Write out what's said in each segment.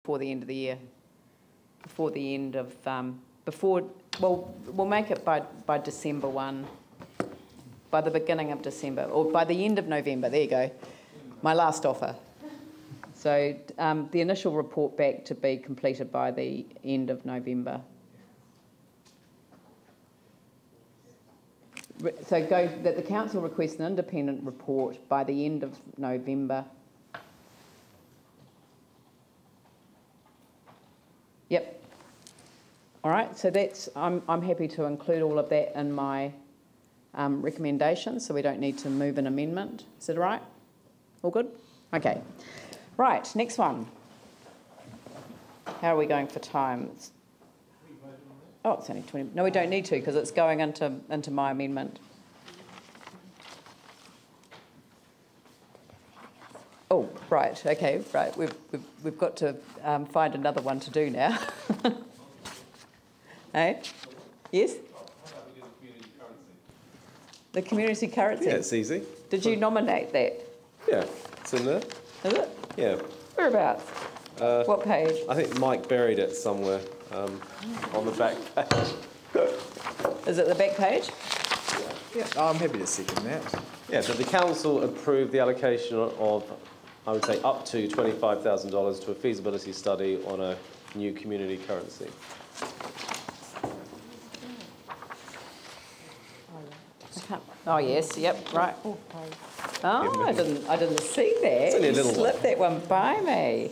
before the end of the year. Before the end of, well, we'll make it by December 1, by the beginning of December, or by the end of November. There you go. My last offer. So the initial report back to be completed by the end of November. So go that the council requests an independent report by the end of November. Yep. All right. So that's I'm happy to include all of that in my recommendations. So we don't need to move an amendment. Is that all right? All good? Okay. Right. Next one. How are we going for time? Oh, it's only 20. No, we don't need to because it's going into my amendment. Oh, right. Okay, right. We've got to find another one to do now. Hey? Yes? The community currency. Yeah, it's easy. Did you nominate that? Yeah, it's in there. Is it? Yeah. Whereabouts? What page? I think Mike buried it somewhere on the back page. Is it the back page? Yeah, I'm happy to second that. Yeah, so the council approved the allocation of, I would say, up to $25,000 to a feasibility study on a new community currency. Oh yes, yep, right. Oh, I didn't see that. You slipped that one by me.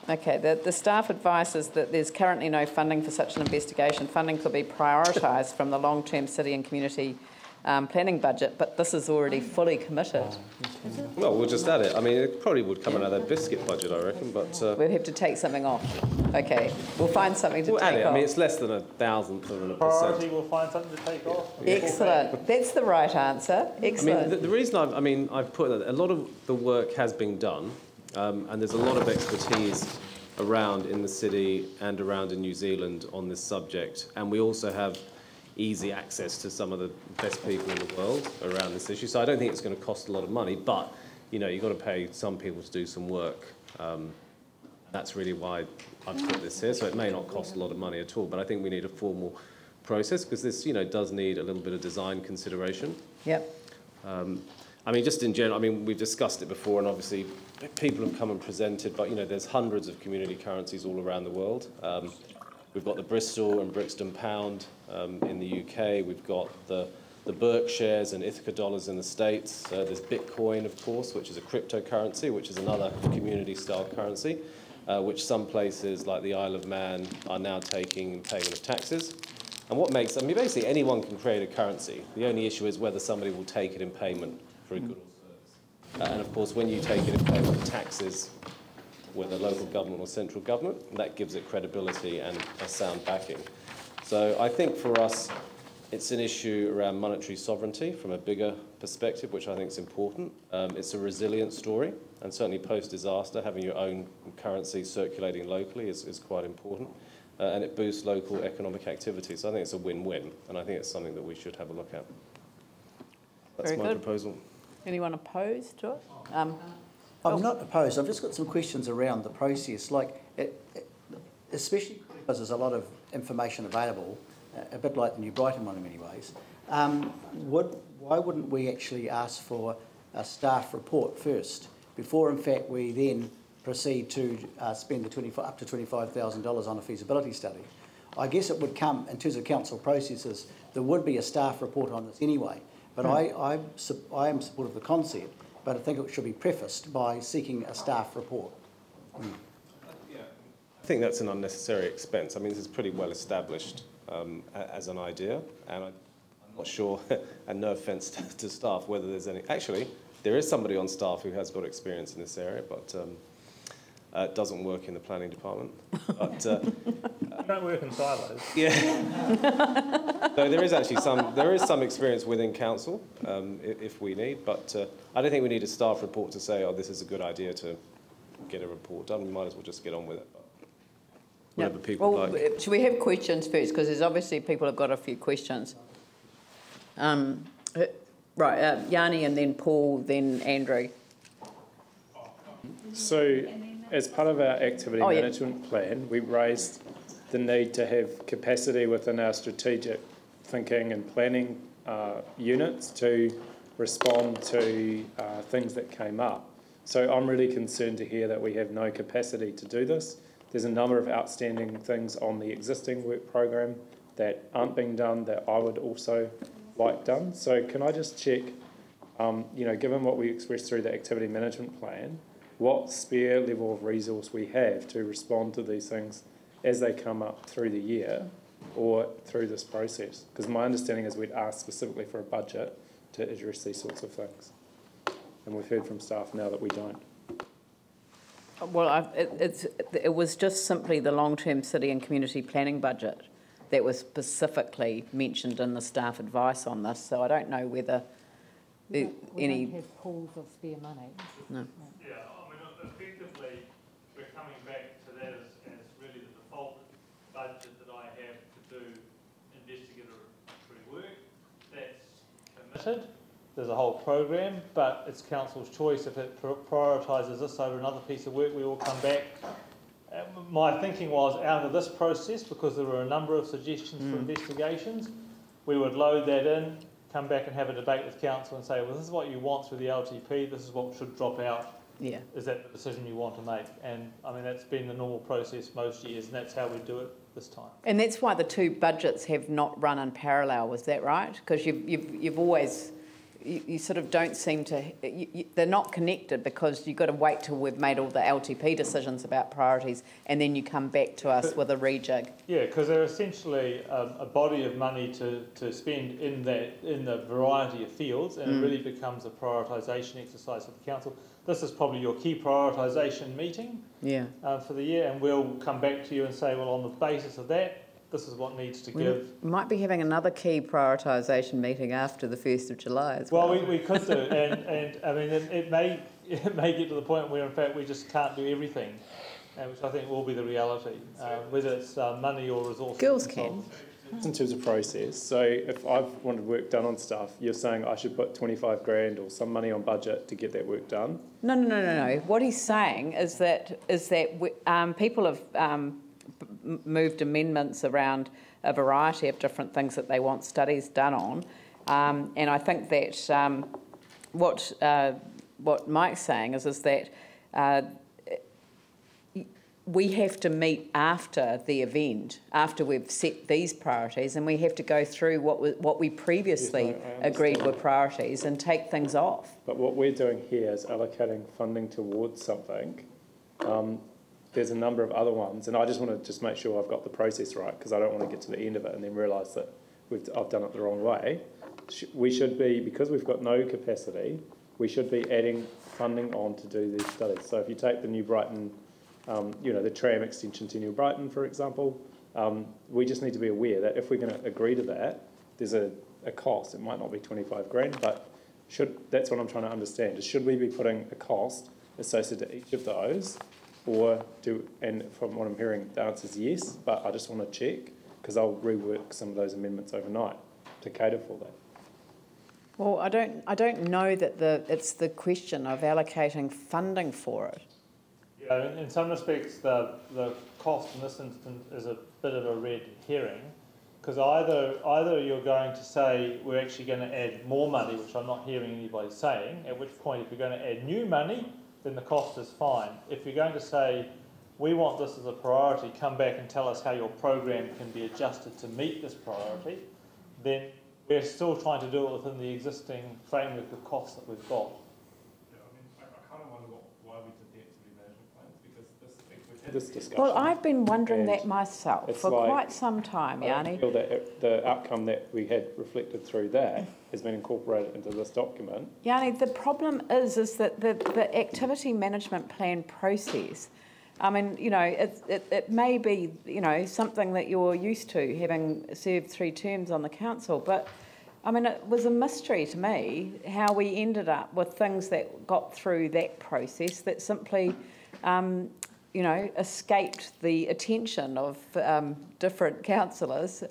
Okay, the staff advises that there's currently no funding for such an investigation. Funding could be prioritised from the long-term city and community planning budget, but this is already fully committed. Well, we'll just add it. I mean, it probably would come out of their biscuit budget, I reckon, but... we'll have to take something off. Okay, we'll find something to take add it. off. I mean, it's less than 1,000th of a Priority, percent. we'll find something to take off. Excellent. That's the right answer. Excellent. I mean, the reason I've put that, a lot of the work has been done, and there's a lot of expertise around in the city and around in New Zealand on this subject, and we also have easy access to some of the best people in the world around this issue. So I don't think it's going to cost a lot of money, but you've got to pay some people to do some work. That's really why I've put this here. So it may not cost a lot of money at all, but I think we need a formal process because this, does need a little bit of design consideration. Yep. I mean, just in general, I mean, we've discussed it before, and obviously people have come and presented, but there's hundreds of community currencies all around the world. We've got the Bristol and Brixton pound in the UK. We've got the Berkshires and Ithaca dollars in the States. There's Bitcoin, of course, which is a cryptocurrency, which is another community-style currency, which some places like the Isle of Man are now taking in payment of taxes. And what makes, basically anyone can create a currency. The only issue is whether somebody will take it in payment for a good or service. And of course, when you take it in payment of taxes, whether local government or central government, that gives it credibility and a sound backing. So I think for us, it's an issue around monetary sovereignty from a bigger perspective, which I think is important. It's a resilient story, and certainly post-disaster, having your own currency circulating locally is quite important, and it boosts local economic activity. So I think it's a win-win, and I think it's something that we should have a look at. That's my proposal. Anyone opposed to it? I'm not opposed. I've just got some questions around the process, especially because there's a lot of information available, a bit like the New Brighton one in many ways. Why wouldn't we actually ask for a staff report first, before in fact we then proceed to spend up to $25,000 on a feasibility study? I guess it would come, in terms of council processes, there would be a staff report on this anyway, but I am supportive of the concept, but I think it should be prefaced by seeking a staff report. I think that's an unnecessary expense. I mean, this is pretty well established as an idea, and I'm not sure, and no offence to staff, whether there's any... Actually, there is somebody on staff who has got experience in this area, but doesn't work in the planning department. But, don't work in silos. Yeah. So there is some experience within council, if we need, but I don't think we need a staff report to say, oh, this is a good idea to get a report done. We might as well just get on with it. Whatever people like. Should we have questions first? Because there's obviously people have got a few questions. Right, Yanni and then Paul, then Andrew. So, as part of our activity management plan, we raised the need to have capacity within our strategic thinking and planning units to respond to things that came up. So I'm really concerned to hear that we have no capacity to do this. There's a number of outstanding things on the existing work program that aren't being done that I would also like done. So can I just check, given what we expressed through the activity management plan, what spare level of resource we have to respond to these things as they come up through the year or through this process? Because my understanding is we'd ask specifically for a budget to address these sorts of things. And we've heard from staff now that we don't. Well, it was just simply the long-term city and community planning budget that was specifically mentioned in the staff advice on this, so I don't know whether we don't have pools of spare money. No. Yeah, I mean, effectively, we're coming back to that as really the default budget that I have to do investigatory work. That's committed. There's a whole program, but it's council's choice. If it prioritises this over another piece of work, we will come back. My thinking was, out of this process, because there were a number of suggestions for investigations, we would load that in, come back and have a debate with council and say, well, this is what you want through the LTP, this is what should drop out. Yeah. Is that the decision you want to make? And I mean, that's been the normal process most years, and that's how we do it this time. And that's why the two budgets have not run in parallel, was that right? Because you've always... You sort of don't seem to... they're not connected, because you've got to wait till we've made all the LTP decisions about priorities, and then you come back to us with a rejig. Yeah, because they're essentially a body of money to spend in the variety of fields, and it really becomes a prioritisation exercise for the council. This is probably your key prioritisation meeting for the year, and we'll come back to you and say, well, on the basis of that, this is what needs to give. We might be having another key prioritisation meeting after the 1st of July as well. Well, we could do, and I mean, it may get to the point where, in fact, we just can't do everything, which I think will be the reality, whether it's money or resources. Girls can. In terms of process, so if I've wanted work done on stuff, you're saying I should put 25 grand or some money on budget to get that work done? No. What he's saying is that people have moved amendments around a variety of different things that they want studies done on, and I think that what Mike's saying is that we have to meet after the event, after we've set these priorities, and we have to go through what we previously agreed were priorities and take things off. But what we're doing here is allocating funding towards something. There's a number of other ones, and I just want to make sure I've got the process right, because I don't want to get to the end of it and then realise that I've done it the wrong way. We should be, because we've got no capacity, we should be adding funding on to do these studies. So if you take the New Brighton, the tram extension to New Brighton, for example, we just need to be aware that if we're going to agree to that, there's a cost. It might not be 25 grand, but that's what I'm trying to understand, is should we be putting a cost associated to each of those? And from what I'm hearing, the answer is yes, but I just want to check, because I'll rework some of those amendments overnight to cater for that. Well, I don't know that it's the question of allocating funding for it. Yeah, in some respects, the cost in this instance is a bit of a red herring, because either you're going to say we're actually going to add more money, which I'm not hearing anybody saying, at which point if you're going to add new money, then the cost is fine. If you're going to say, we want this as a priority, come back and tell us how your program can be adjusted to meet this priority, then we're still trying to do it within the existing framework of costs that we've got. Yeah, I mean, I kind of wonder why we did the activity management plans, because we've had this discussion. Well, I've been wondering that myself for quite some time, Yanni. I feel that the outcome that we had reflected through that has been incorporated into this document. Yanni, the problem is that the activity management plan process, I mean, it may be, something that you're used to, having served 3 terms on the council, but I mean, it was a mystery to me how we ended up with things that got through that process that simply, escaped the attention of different councillors,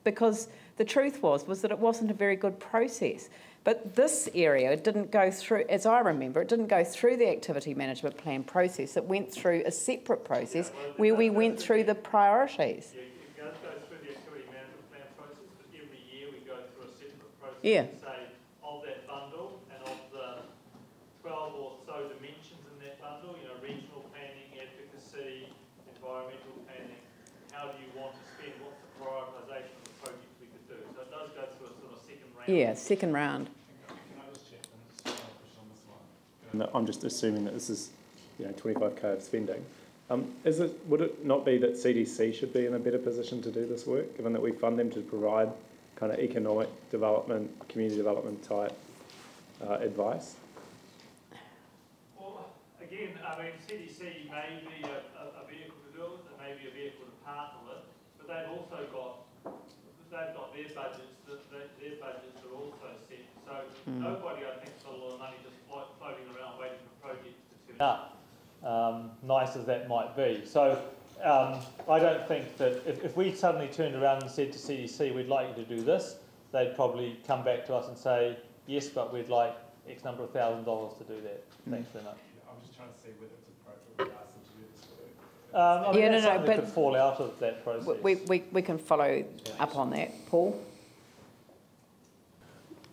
because the truth was that it wasn't a very good process. But this area didn't go through, as I remember, it didn't go through the activity management plan process. It went through a separate process where we went through the priorities. Yeah, it does go through the activity management plan process, but every year we go through a separate process Yeah. to say of that bundle and of the 12 or so dimensions in that bundle, regional planning, advocacy, environmental planning, how do you want to spend, what's the prioritisation of the projects we could do. So it does go through a sort of second round. Yeah, second round. No, I'm just assuming that this is, 25k of spending. Would it not be that CDC should be in a better position to do this work, given that we fund them to provide kind of economic development, community development type advice? Well, again, CDC may be a vehicle to do it, it may be a vehicle to partner with, but they've also got their budgets. Their budgets are also set. So nobody, I think, has got a lot of money just floating around waiting for projects to turn up. Nice as that might be. So I don't think that if we suddenly turned around and said to CDC, we'd like you to do this, they'd probably come back to us and say, yes, but we'd like X number of $1,000s to do that. Thanks very much. I'm just trying to see whether it's appropriate to ask them to do this work. That's something that could fall out of that process. We can follow up on that. Paul?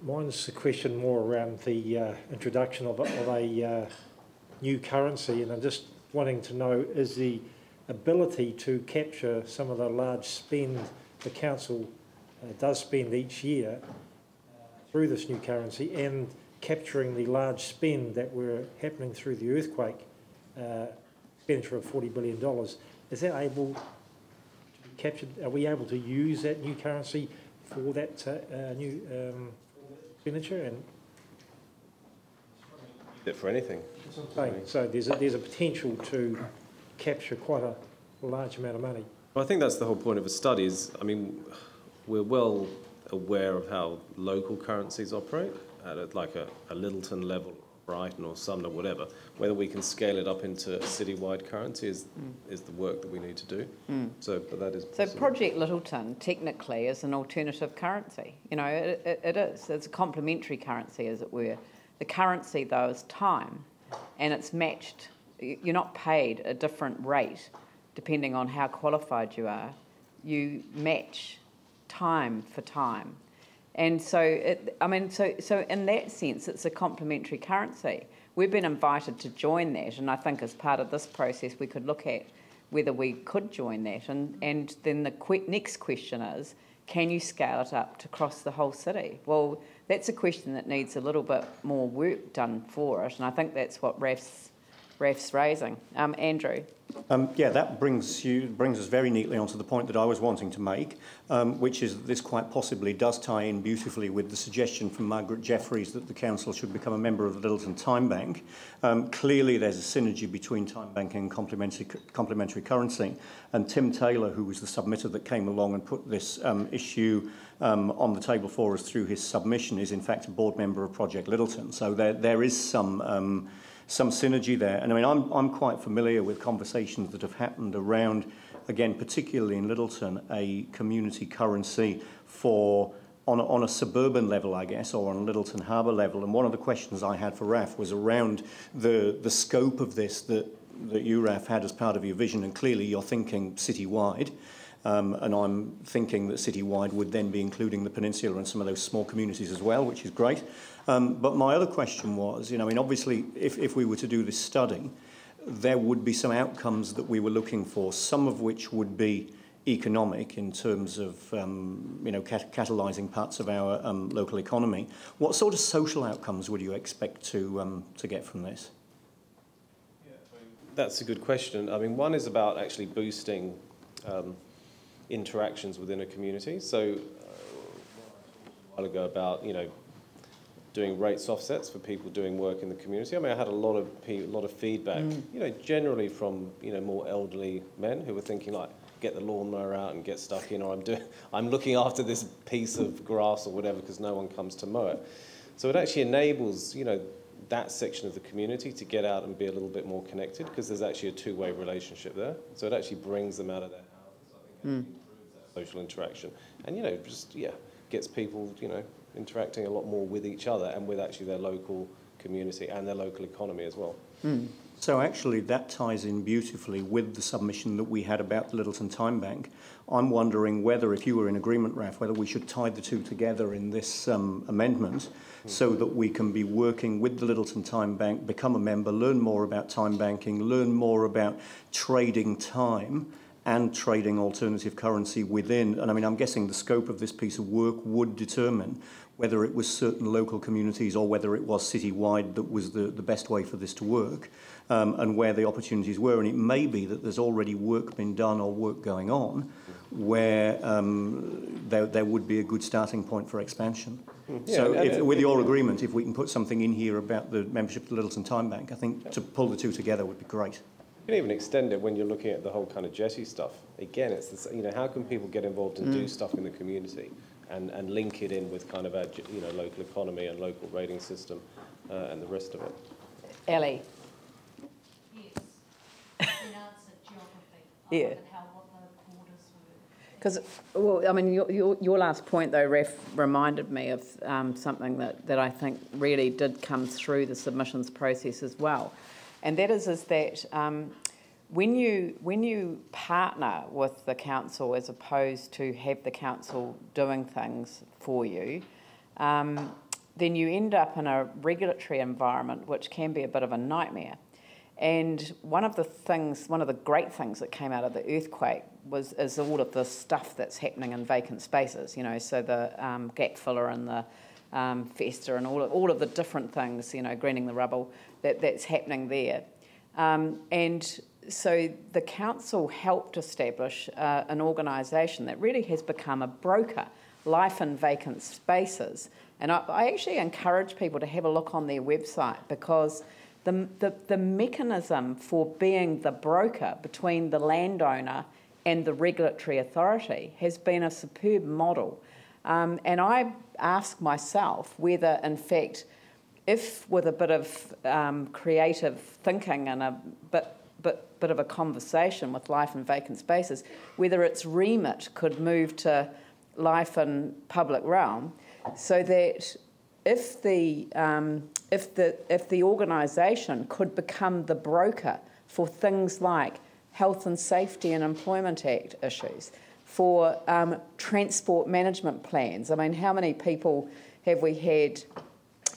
Mine's a question more around the introduction of a new currency, and I'm just wanting to know, is the ability to capture some of the large spend the council does spend each year through this new currency, and capturing the large spend that were happening through the earthquake expenditure of $40 billion, is that able to be captured? Are we able to use that new currency for that new expenditure? And for anything. So there's a potential to capture quite a large amount of money. Well, I think that's the whole point of a study is, we're well aware of how local currencies operate at a Littleton level, Brighton or Sumner, whatever. Whether we can scale it up into a citywide currency is the work that we need to do. But that is possible. So Project Littleton technically is an alternative currency. It is. It's a complementary currency, as it were. The currency, though, is time, and it's matched. You're not paid a different rate depending on how qualified you are. You match time for time. And so, so in that sense, it's a complementary currency. We've been invited to join that, and I think as part of this process, we could look at whether we could join that. And then the next question is, can you scale it up to across the whole city? Well, that's a question that needs a little bit more work done for it, and I think that's what RAF's raising. Andrew? Yeah, that brings us very neatly onto the point that I was wanting to make, which is that this quite possibly does tie in beautifully with the suggestion from Margaret Jeffreys that the council should become a member of the Littleton Time Bank. Clearly there's a synergy between time banking and complementary currency, and Tim Taylor, who was the submitter that came along and put this issue on the table for us through his submission, is in fact a board member of Project Littleton. So there is some synergy there. And I'm quite familiar with conversations that have happened around, again, particularly in Littleton, a community currency on a suburban level, I guess, or on a Littleton Harbour level. And one of the questions I had for RAF was around the scope of this that you, RAF, had as part of your vision. And clearly you're thinking citywide. And I'm thinking that citywide would then be including the peninsula and some of those small communities as well, which is great. But my other question was, obviously, if we were to do this study, there would be some outcomes that we were looking for, some of which would be economic in terms of, catalysing parts of our local economy. What sort of social outcomes would you expect to get from this? That's a good question. One is about actually boosting interactions within a community. So a while ago about, doing rates offsets for people doing work in the community. I had a lot of feedback, generally from, more elderly men who were thinking like, get the lawnmower out and get stuck in, or I'm looking after this piece of grass or whatever because no one comes to mow it. So it actually enables, that section of the community to get out and be a little bit more connected because there's actually a two-way relationship there. So it actually brings them out of their houses. I think it improves that social interaction. And, gets people, you know, interacting a lot more with each other and with actually their local community and their local economy as well. Mm. So actually that ties in beautifully with the submission that we had about the Littleton Time Bank. I'm wondering whether, if you were in agreement, Raf, whether we should tie the two together in this amendment so that we can be working with the Littleton Time Bank, become a member, learn more about time banking, learn more about trading time and trading alternative currency within. And I mean, I'm guessing the scope of this piece of work would determine whether it was certain local communities or whether it was citywide that was the best way for this to work, and where the opportunities were. And it may be that there's already work been done or work going on where there would be a good starting point for expansion. Yeah, so with your agreement, if we can put something in here about the membership of the Littleton Time Bank, I think to pull the two together would be great. You can even extend it when you're looking at the whole kind of jetty stuff. Again, it's this, you know, how can people get involved and do stuff in the community and link it in with kind of our, you know, local economy and local rating system and the rest of it. Ellie. Yes. In answer, geography. Yeah. And how what the borders were. Because, well, I mean, your last point, though, Ref, reminded me of something that I think really did come through the submissions process as well. And that is that when you partner with the council as opposed to have the council doing things for you, then you end up in a regulatory environment which can be a bit of a nightmare. And one of the great things that came out of the earthquake is all of the stuff that's happening in vacant spaces. You know, so the gap filler and the Festa and all of the different things, you know, greening the rubble that's happening there. And so the council helped establish an organisation that really has become a broker, Life in Vacant Spaces. And I actually encourage people to have a look on their website, because the mechanism for being the broker between the landowner and the regulatory authority has been a superb model. And I ask myself whether, in fact, if with a bit of creative thinking and a bit of a conversation with Life in Vacant Spaces, whether its remit could move to life in public realm, so that if the organisation could become the broker for things like Health and Safety and Employment Act issues, for transport management plans. I mean, how many people have we had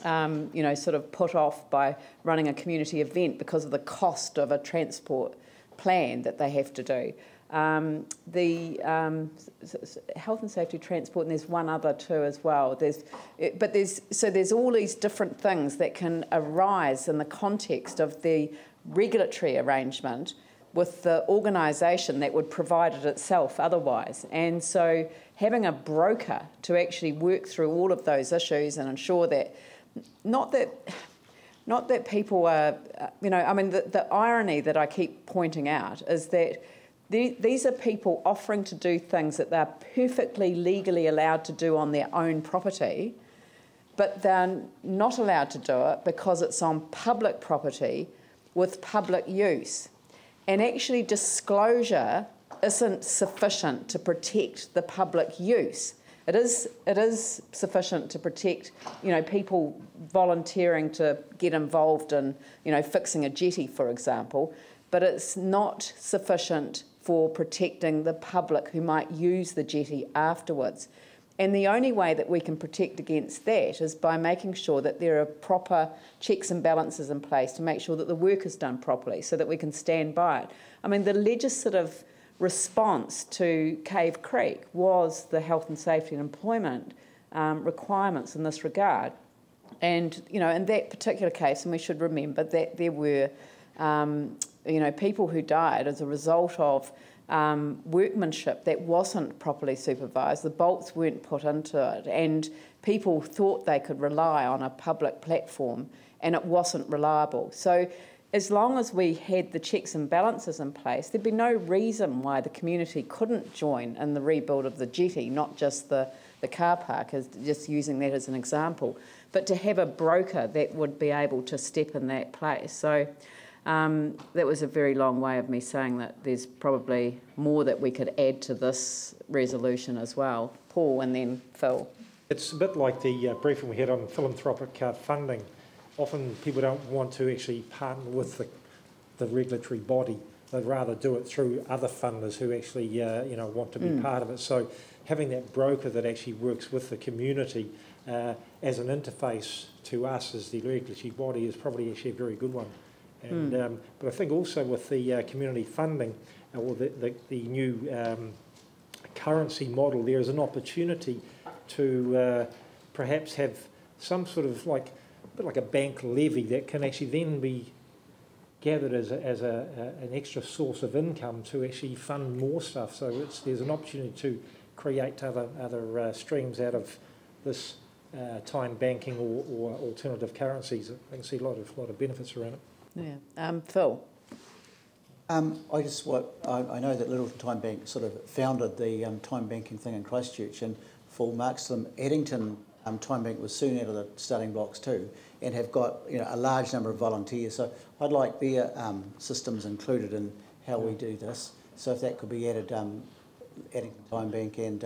you know, sort of put off by running a community event because of the cost of a transport plan that they have to do. The health and safety transport, and there's one other too as well. There's all these different things that can arise in the context of the regulatory arrangement with the organisation that would provide it itself otherwise. And so having a broker to actually work through all of those issues and ensure that not that people are, you know, I mean, the irony that I keep pointing out is that these are people offering to do things that they're perfectly legally allowed to do on their own property, but they're not allowed to do it because it's on public property with public use. And actually disclosure isn't sufficient to protect the public use. It is sufficient to protect, you know, people volunteering to get involved in, you know, fixing a jetty, for example, but it's not sufficient for protecting the public who might use the jetty afterwards. And the only way that we can protect against that is by making sure that there are proper checks and balances in place to make sure that the work is done properly so that we can stand by it. I mean, the legislative response to Cave Creek was the health and safety and employment requirements in this regard. And, you know, in that particular case, and we should remember that there were, you know, people who died as a result of workmanship that wasn't properly supervised. The bolts weren't put into it, and people thought they could rely on a public platform, and it wasn't reliable. So as long as we had the checks and balances in place, there'd be no reason why the community couldn't join in the rebuild of the jetty, not just the car park, as just using that as an example, but to have a broker that would be able to step in that place. So that was a very long way of me saying that there's probably more that we could add to this resolution as well. Paul and then Phil. It's a bit like the briefing we had on philanthropic funding. Often people don't want to actually partner with the regulatory body. They'd rather do it through other funders who actually want to be part of it. So having that broker that actually works with the community as an interface to us as the regulatory body is probably actually a very good one. And but I think also with the community funding or the new currency model, there is an opportunity to perhaps have some sort of a bit like a bank levy that can actually then be gathered as an extra source of income to actually fund more stuff. So there's an opportunity to create other streams out of this time banking or alternative currencies. I can see a lot of benefits around it. Yeah, Phil. I know that Littleton Time Bank sort of founded the time banking thing in Christchurch, and full marks to them. Eddington Time Bank was soon out of the starting blocks too, and have got a large number of volunteers. So I'd like their systems included in how we do this. So if that could be added, Eddington Time Bank and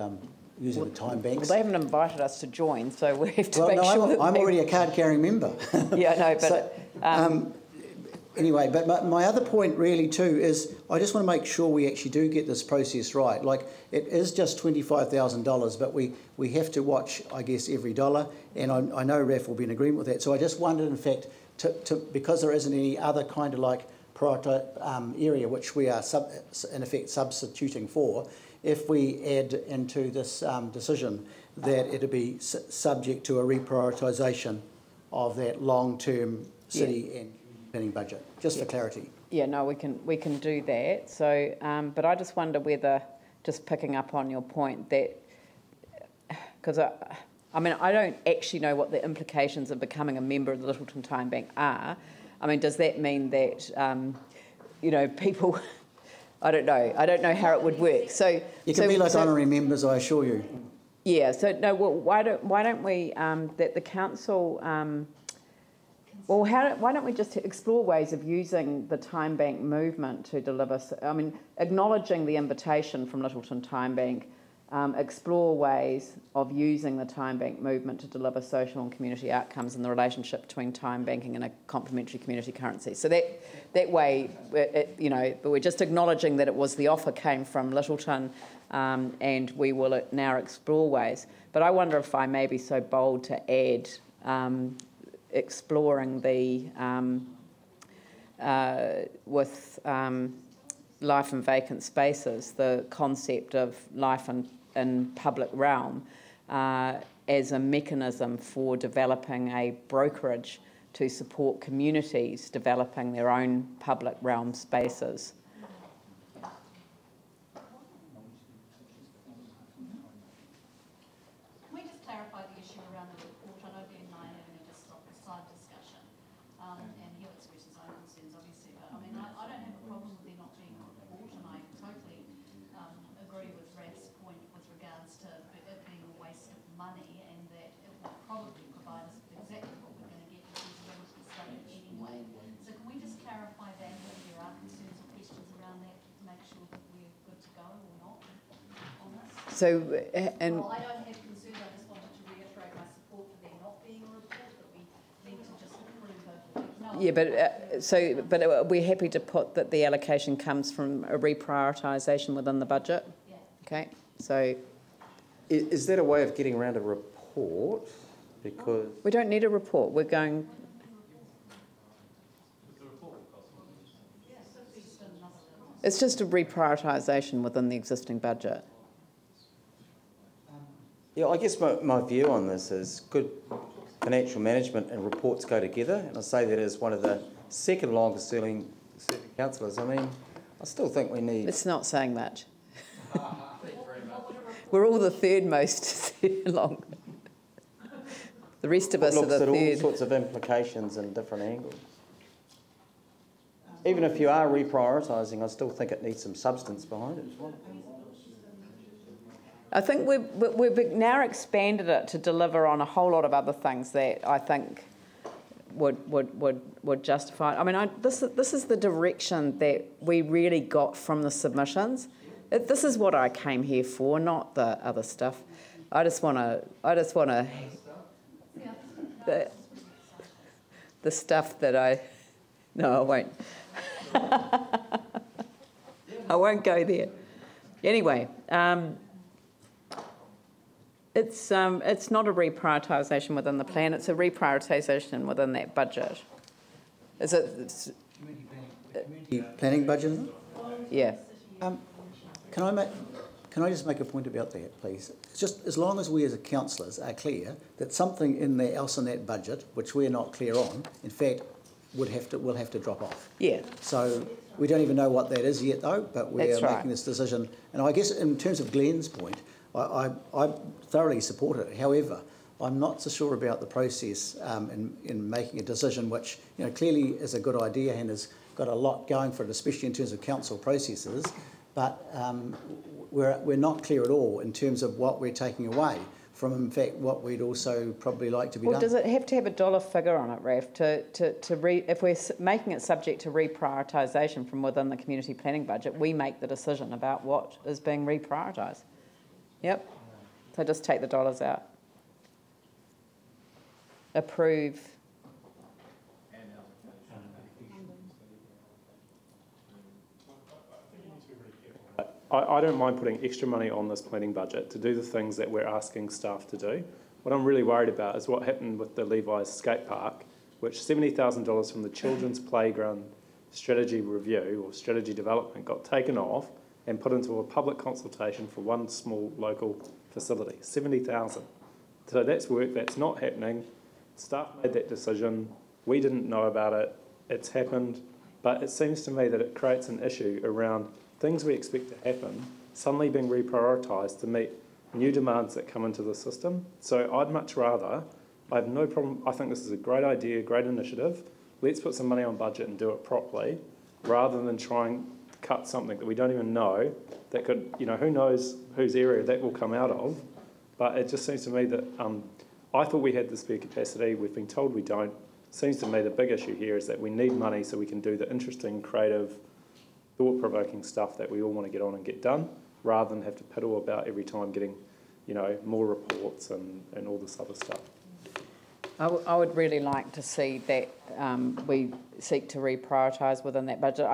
using the time banks. Well, they haven't invited us to join, so we have to make sure. I'm already a card-carrying member. Yeah, no, but. So, anyway, but my other point really too is I just want to make sure we actually do get this process right. Like, it is just $25,000, but we have to watch, I guess, every dollar, and I know RAF will be in agreement with that. So I just wondered, in fact, because there isn't any other kind of priority area which we are in effect substituting for, if we add into this decision that it'll be subject to a reprioritisation of that long-term city and planning budget, just for clarity. Yeah, no, we can do that. So, but I just wonder whether, just picking up on your point, that because I mean, I don't actually know what the implications of becoming a member of the Littleton Time Bank are. I mean, does that mean that people? I don't know how it would work. So you can be like honorary members, I assure you. Yeah. So no. Well, why don't we that the council? Why don't we just explore ways of using the Time Bank movement to deliver? I mean, acknowledging the invitation from Littleton Time Bank, explore ways of using the Time Bank movement to deliver social and community outcomes in the relationship between time banking and a complementary community currency. So that way, but we're just acknowledging that it was the offer came from Littleton, and we will now explore ways. But I wonder if I may be so bold to add. Exploring the with life in vacant spaces, the concept of life in public realm as a mechanism for developing a brokerage to support communities developing their own public realm spaces. So, and well, I don't have concerns. I just wanted to reiterate my support for there not being a report, but we need to just approve it. Yeah, but we're happy to put that the allocation comes from a reprioritisation within the budget. Yeah. Okay. So, is that a way of getting around a report? Because we don't need a report. We're going. It's just a reprioritisation within the existing budget. Yeah, I guess my view on this is good financial management and reports go together, and I say that as one of the second longest serving councillors. I mean, I still think we need... It's not saying much. We're all the third most long. The rest of us are the third. Looks at all sorts of implications and different angles. Even if you are reprioritising, I still think it needs some substance behind it as well. I think we've now expanded it to deliver on a whole lot of other things that I think would justify it. I mean, this is the direction that we really got from the submissions. This is what I came here for, not the other stuff. I just want to, the stuff that no, I won't. I won't go there. Anyway, it's not a reprioritisation within the plan, it's a reprioritisation within that budget. Is it? Community planning budget, isn't it? Yeah. Can I just make a point about that, please? It's just as long as we as councillors are clear that something else in that budget, which we're not clear on, in fact, will have to drop off. Yeah. So we don't even know what that is yet, though, but we're That's right. making this decision. And I guess in terms of Glenn's point, I thoroughly support it. However, I'm not so sure about the process in making a decision which, you know, clearly is a good idea and has got a lot going for it, especially in terms of council processes, but we're not clear at all in terms of what we're taking away from, in fact, what we'd also probably like to be done. Well, does it have to have a dollar figure on it, Raf, if we're making it subject to reprioritisation from within the community planning budget, we make the decision about what is being reprioritised. Yep. So just take the dollars out. Approve. I don't mind putting extra money on this planning budget to do the things that we're asking staff to do. What I'm really worried about is what happened with the Levi's skate park, which $70,000 from the Children's Playground Strategy Review or Strategy Development got taken off and put into a public consultation for one small local facility. 70,000. So that's work that's not happening. Staff made that decision. We didn't know about it. It's happened. But it seems to me that it creates an issue around things we expect to happen suddenly being reprioritised to meet new demands that come into the system. So I'd much rather, I have no problem, I think this is a great idea, great initiative. Let's put some money on budget and do it properly, rather than try and cut something that we don't even know, that could, you know, who knows whose area that will come out of. But it just seems to me that I thought we had the spare capacity, we've been told we don't. Seems to me the big issue here is that we need money so we can do the interesting, creative, thought-provoking stuff that we all want to get on and get done, rather than have to piddle about every time getting, you know, more reports and all this other stuff. I would really like to see that we seek to reprioritise within that budget.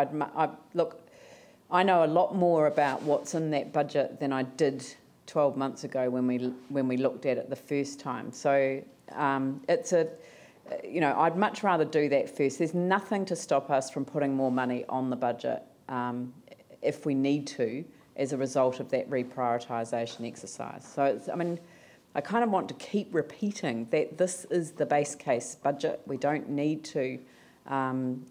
Look, I know a lot more about what's in that budget than I did 12 months ago when we looked at it the first time. So it's a, you know, I'd much rather do that first. There's nothing to stop us from putting more money on the budget if we need to, as a result of that reprioritisation exercise. So, it's, I mean, I kind of want to keep repeating that this is the base case budget. We don't need to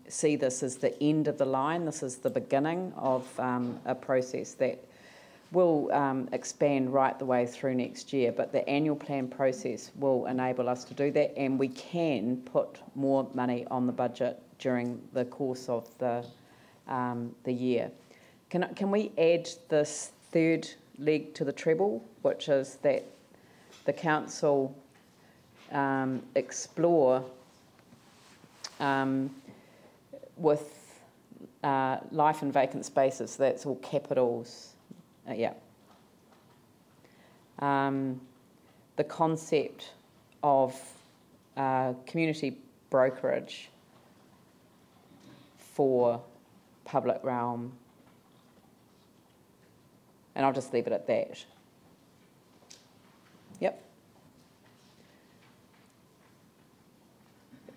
see this as the end of the line. This is the beginning of a process that will expand right the way through next year, but the annual plan process will enable us to do that, and we can put more money on the budget during the course of the year. Can we add this third leg to the treble, which is that the council explore with life and vacant spaces, that's all capitals, yeah. The concept of community brokerage for public realm, and I'll just leave it at that. Yep.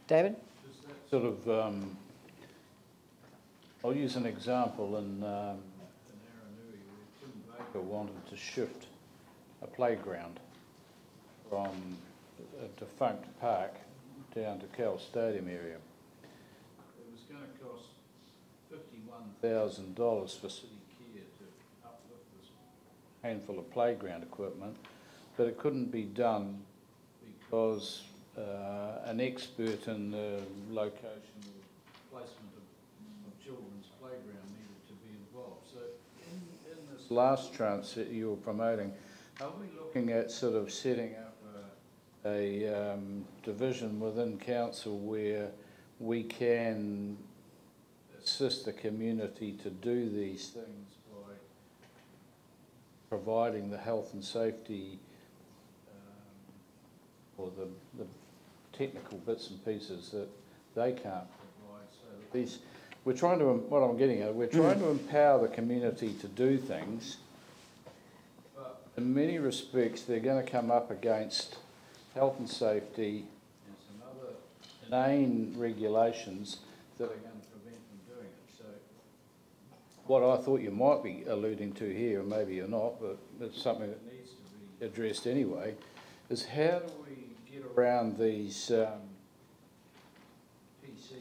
David? Sort of, I'll use an example in Aranui where Tim Baker wanted to shift a playground from a defunct park down to Cal Stadium area. It was going to cost $51,000 for City Care to uplift this handful of playground equipment, but it couldn't be done because an expert in the location or placement of children's playground needed to be involved. So in this last tranche that you were promoting, are we looking at sort of setting up a division within council where we can assist the community to do these things by providing the health and safety or the technical bits and pieces that they can't provide. So these, we're trying to, what I'm getting at, we're trying to empower the community to do things, but in many respects they're going to come up against health and safety and some other inane regulations that are going to prevent them doing it. So what I thought you might be alluding to here, and maybe you're not, but it's something that needs to be addressed anyway, is how do we get around these PC,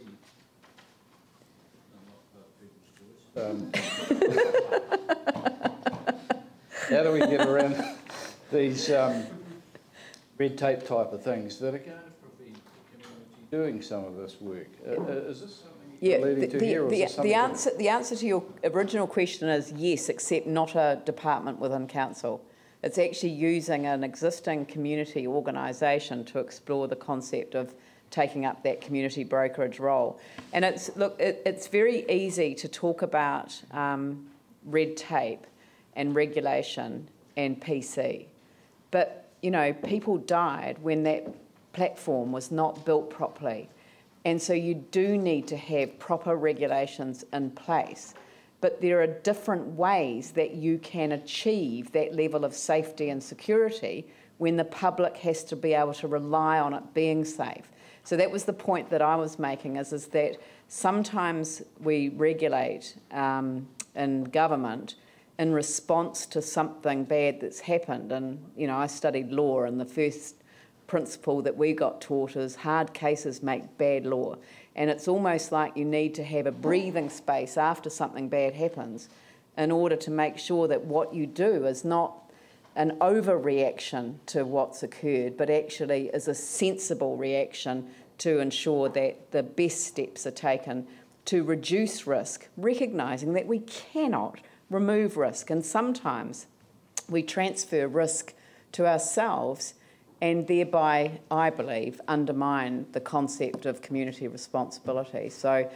how do we get around these red tape type of things that are going to prevent the community doing some of this work? Is this something you're alluding to here? Or is this something the answer to your original question is yes, except not a department within council. It's actually using an existing community organisation to explore the concept of taking up that community brokerage role. And it's very easy to talk about red tape and regulation and PC, but you know, people died when that platform was not built properly, and so you do need to have proper regulations in place. But there are different ways that you can achieve that level of safety and security when the public has to be able to rely on it being safe. So that was the point that I was making, is that sometimes we regulate in government in response to something bad that's happened. And, you know, I studied law, and the first principle that we got taught is hard cases make bad law. And it's almost like you need to have a breathing space after something bad happens in order to make sure that what you do is not an overreaction to what's occurred, but actually is a sensible reaction to ensure that the best steps are taken to reduce risk, recognising that we cannot remove risk. And sometimes we transfer risk to ourselves and thereby, I believe, undermine the concept of community responsibility. So,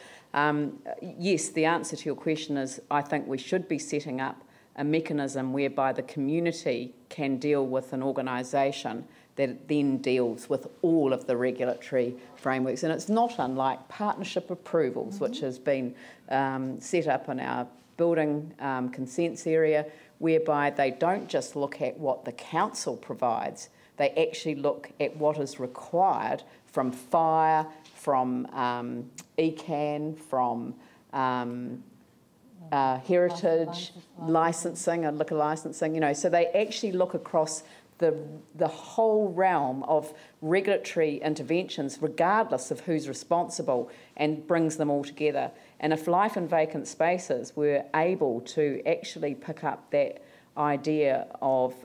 yes, the answer to your question is I think we should be setting up a mechanism whereby the community can deal with an organisation that then deals with all of the regulatory frameworks. And it's not unlike partnership approvals, which has been set up in our building consents area, whereby they don't just look at what the council provides, they actually look at what is required from fire, from ECAN, from heritage licensing and liquor licensing, you know, so they actually look across the whole realm of regulatory interventions regardless of who's responsible and brings them all together. And if life and vacant spaces were able to actually pick up that idea of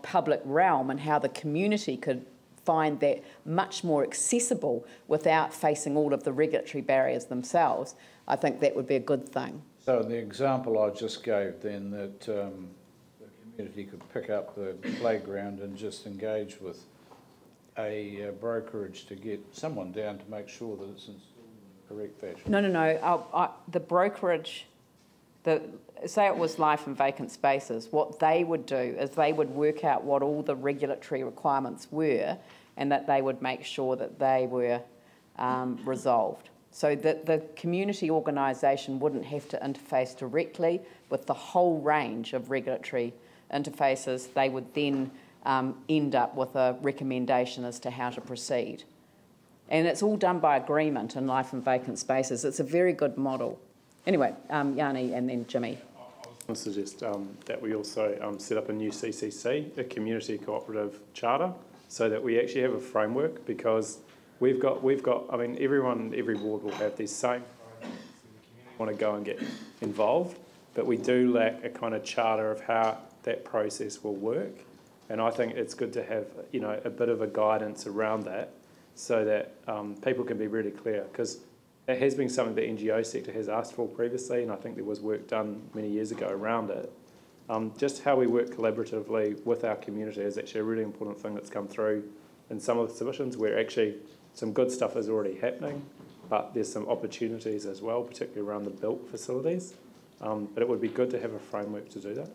public realm and how the community could find that much more accessible without facing all of the regulatory barriers themselves, I think that would be a good thing. So the example I just gave then, that the community could pick up the playground and just engage with a brokerage to get someone down to make sure that it's installed in the correct fashion. No. The brokerage, say it was life and vacant spaces, what they would do is they would work out what all the regulatory requirements were and that they would make sure that they were resolved. So that the community organisation wouldn't have to interface directly with the whole range of regulatory interfaces. They would then end up with a recommendation as to how to proceed. And it's all done by agreement in life and vacant spaces. It's a very good model. Anyway, Yanni and then Jimmy. I was going to suggest that we also set up a new CCC, a community cooperative charter, so that we actually have a framework, because we've got. I mean, every ward will have these same programs, and the community want to go and get involved, but we do lack a kind of charter of how that process will work. And I think it's good to have, you know, a bit of a guidance around that, so that people can be really clear, because it has been something the NGO sector has asked for previously, and I think there was work done many years ago around it. Just how we work collaboratively with our community is actually a really important thing that's come through in some of the submissions, where actually some good stuff is already happening, but there's some opportunities as well, particularly around the built facilities. But it would be good to have a framework to do that.